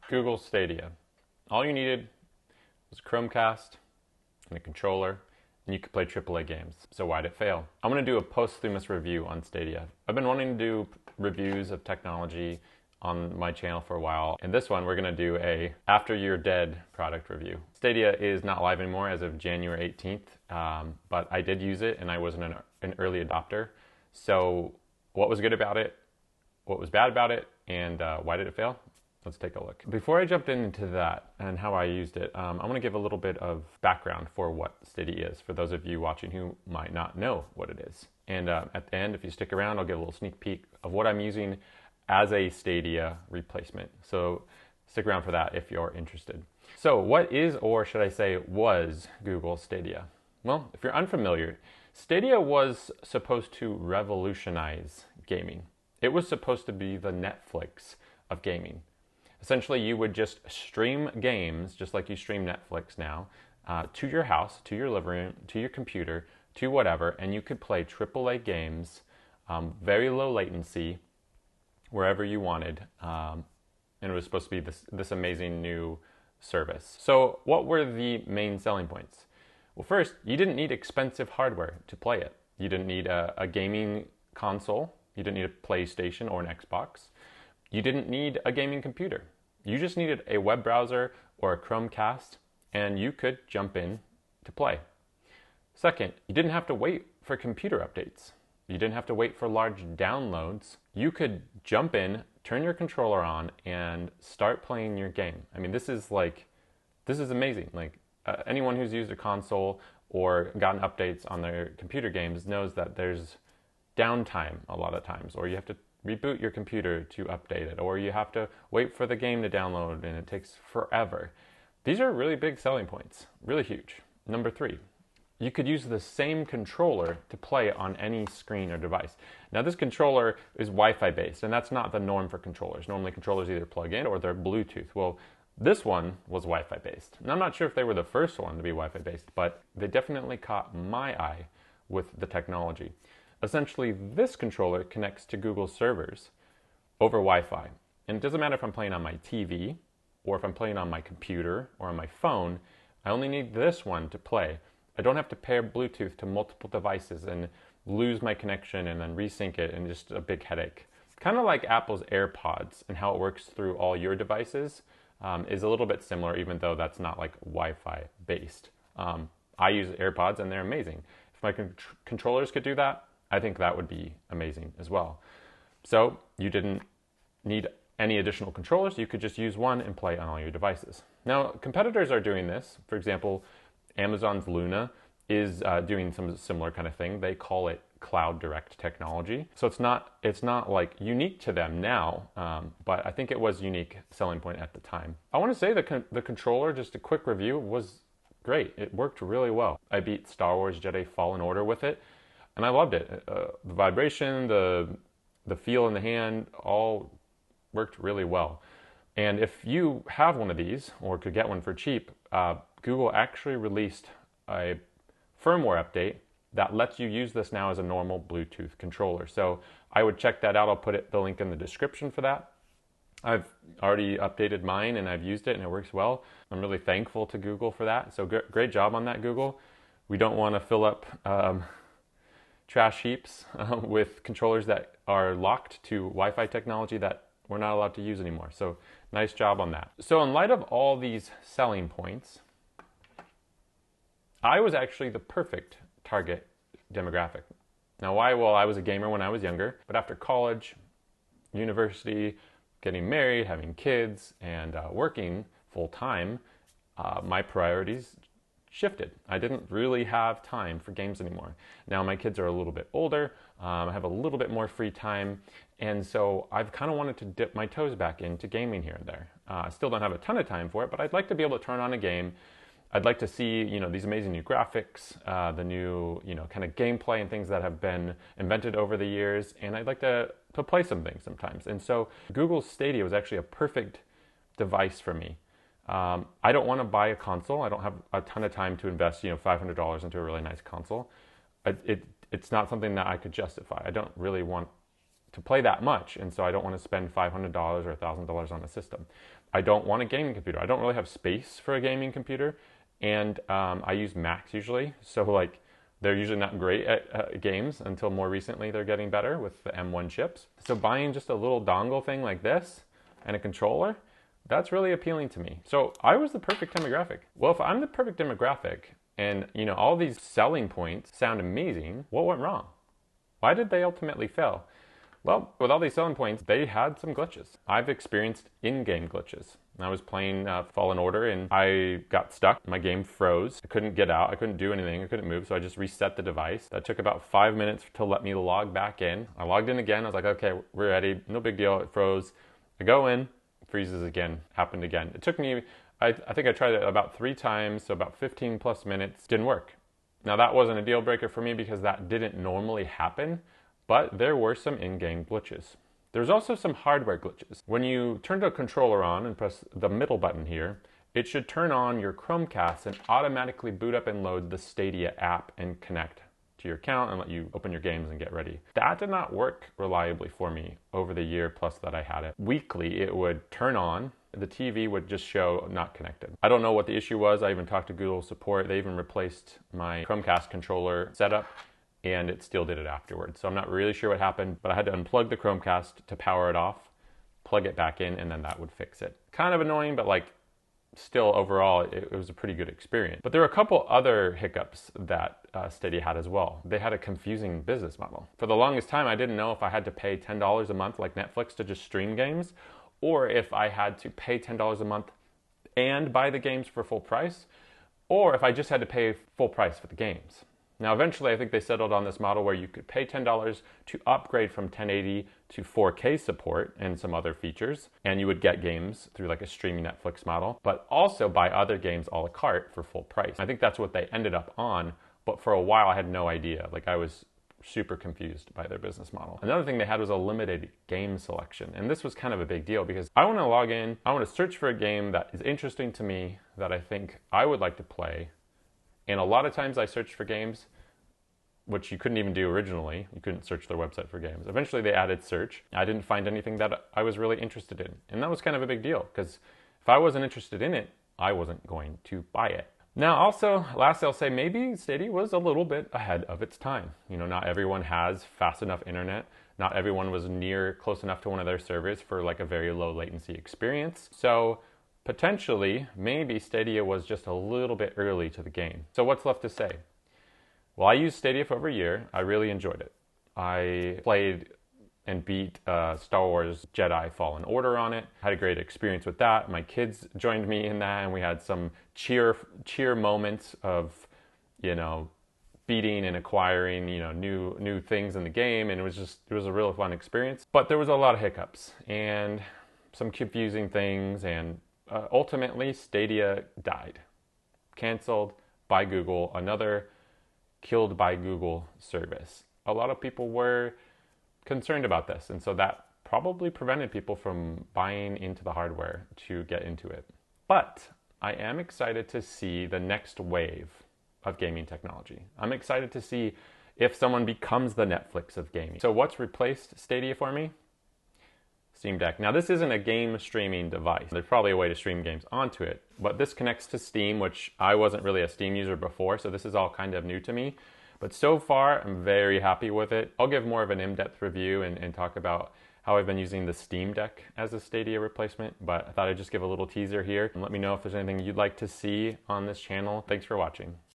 Google Stadia. All you needed was a Chromecast and a controller, and you could play AAA games. So why'd it fail? I'm going to do a posthumous review on Stadia. I've been wanting to do reviews of technology on my channel for a while. In this one, we're going to do a after you're dead product review. Stadia is not live anymore as of January 18th, but I did use it and I was an early adopter. So what was good about it? What was bad about it? And why did it fail? Let's take a look. Before I jumped into that and how I used it, I'm going to give a little bit of background for what Stadia is, for those of you watching who might not know what it is. And at the end, if you stick around, I'll give a little sneak peek of what I'm using as a Stadia replacement. So stick around for that if you're interested. So what is, or should I say was, Google Stadia? Well, if you're unfamiliar, Stadia was supposed to revolutionize gaming. It was supposed to be the Netflix of gaming. Essentially, you would just stream games, just like you stream Netflix now, to your house, to your living room, to your computer, to whatever, and you could play AAA games, very low latency, wherever you wanted, and it was supposed to be this amazing new service. So what were the main selling points? Well, first, you didn't need expensive hardware to play it. You didn't need a gaming console. You didn't need a PlayStation or an Xbox. You didn't need a gaming computer. You just needed a web browser or a Chromecast, and you could jump in to play. Second, you didn't have to wait for computer updates. You didn't have to wait for large downloads. You could jump in, turn your controller on, and start playing your game. I mean, this is amazing. Anyone who's used a console or gotten updates on their computer games knows that there's downtime a lot of times, or you have to reboot your computer to update it, or you have to wait for the game to download and it takes forever. These are really big selling points, really huge. Number 3, you could use the same controller to play on any screen or device. Now this controller is Wi-Fi based, and that's not the norm for controllers. Normally controllers either plug in or they're Bluetooth. Well, this one was Wi-Fi based. And I'm not sure if they were the first one to be Wi-Fi based, but they definitely caught my eye with the technology. Essentially, this controller connects to Google servers over Wi-Fi. And it doesn't matter if I'm playing on my TV or if I'm playing on my computer or on my phone. I only need this one to play. I don't have to pair Bluetooth to multiple devices and lose my connection and then resync it, and just a big headache. Kind of like Apple's AirPods and how it works through all your devices is a little bit similar, even though that's not like Wi-Fi based. I use AirPods and they're amazing. If my controllers could do that, I think that would be amazing as well. So you didn't need any additional controllers. You could just use one and play on all your devices. Now, competitors are doing this. For example, Amazon's Luna is doing some similar kind of thing. They call it Cloud Direct technology. So it's not like unique to them now, but I think it was unique selling point at the time. I want to say the controller, just a quick review, was great. It worked really well. I beat Star Wars Jedi Fallen Order with it, and I loved it. The vibration, the feel in the hand, all worked really well. And if you have one of these, or could get one for cheap, Google actually released a firmware update that lets you use this now as a normal Bluetooth controller. So I would check that out. I'll put the link in the description for that. I've already updated mine and I've used it and it works well. I'm really thankful to Google for that. So great job on that, Google. We don't want to fill up trash heaps with controllers that are locked to Wi-Fi technology that we're not allowed to use anymore. So nice job on that. So in light of all these selling points, I was actually the perfect target demographic. Now why? Well, I was a gamer when I was younger, but after college, university, getting married, having kids, and working full time, my priorities shifted. I didn't really have time for games anymore. Now my kids are a little bit older, I have a little bit more free time, and so I've kind of wanted to dip my toes back into gaming here and there. I still don't have a ton of time for it, but I'd like to be able to turn on a game. I'd like to see, these amazing new graphics, the new, kind of gameplay and things that have been invented over the years, and I'd like to play some things sometimes. And so Google Stadia was actually a perfect device for me. I don't want to buy a console. I don't have a ton of time to invest, $500 into a really nice console. It's not something that I could justify. I don't really want to play that much, and so I don't want to spend $500 or $1,000 on a system. I don't want a gaming computer. I don't really have space for a gaming computer, and I use Macs usually, so like they're usually not great at games until more recently they're getting better with the M1 chips. So buying just a little dongle thing like this and a controller, that's really appealing to me. So I was the perfect demographic. Well, if I'm the perfect demographic and all these selling points sound amazing, what went wrong? Why did they ultimately fail? Well, with all these selling points, they had some glitches. I've experienced in-game glitches. I was playing Fallen Order and I got stuck. My game froze. I couldn't get out. I couldn't do anything. I couldn't move. So I just reset the device. That took about 5 minutes to let me log back in. I logged in again. I was like, okay, we're ready. No big deal. It froze. I go in, freezes again, happened again. It took me, I think I tried it about 3 times, so about 15 plus minutes. Didn't work. Now that wasn't a deal breaker for me because that didn't normally happen, but there were some in-game glitches. There's also some hardware glitches. When you turn the controller on and press the middle button here, it should turn on your Chromecast and automatically boot up and load the Stadia app and connect to your account and let you open your games and get ready. That did not work reliably for me over the year plus that I had it. Weekly, it would turn on, the TV would just show not connected. I don't know what the issue was. I even talked to Google support. They even replaced my Chromecast controller setup and it still did it afterwards. So I'm not really sure what happened, but I had to unplug the Chromecast to power it off, plug it back in, and then that would fix it. Kind of annoying, but like still overall, it was a pretty good experience. But there were a couple other hiccups that Stadia had as well. They had a confusing business model. For the longest time, I didn't know if I had to pay $10 a month like Netflix to just stream games, or if I had to pay $10 a month and buy the games for full price, or if I just had to pay full price for the games. Now, eventually, I think they settled on this model where you could pay $10 to upgrade from 1080 to 4K support and some other features, and you would get games through like a streaming Netflix model, but also buy other games a la carte for full price. I think that's what they ended up on, but for a while I had no idea. Like I was super confused by their business model. Another thing they had was a limited game selection, and this was kind of a big deal because I want to log in, I want to search for a game that is interesting to me, that I think I would like to play. And a lot of times I searched for games, which you couldn't even do originally. You couldn't search their website for games. Eventually they added search. I didn't find anything that I was really interested in. And that was kind of a big deal because if I wasn't interested in it, I wasn't going to buy it. Now also, last I'll say, maybe Stadia was a little bit ahead of its time. Not everyone has fast enough internet. Not everyone was close enough to one of their servers for like a very low latency experience. So potentially, maybe Stadia was just a little bit early to the game. So what's left to say? Well, I used Stadia for over a year. I really enjoyed it. I played and beat Star Wars Jedi Fallen Order on it. Had a great experience with that. My kids joined me in that, and we had some cheer moments of, beating and acquiring, new things in the game, and it was a real fun experience. But there was a lot of hiccups and some confusing things, and ultimately, Stadia died. Canceled by Google, another killed by Google service. A lot of people were concerned about this, and so that probably prevented people from buying into the hardware to get into it. But I am excited to see the next wave of gaming technology. I'm excited to see if someone becomes the Netflix of gaming. So what's replaced Stadia for me? Steam Deck. Now this isn't a game streaming device. There's probably a way to stream games onto it, but this connects to Steam, which I wasn't really a Steam user before, so this is all kind of new to me. But so far, I'm very happy with it. I'll give more of an in-depth review and talk about how I've been using the Steam Deck as a Stadia replacement, but I thought I'd just give a little teaser here and let me know if there's anything you'd like to see on this channel. Thanks for watching.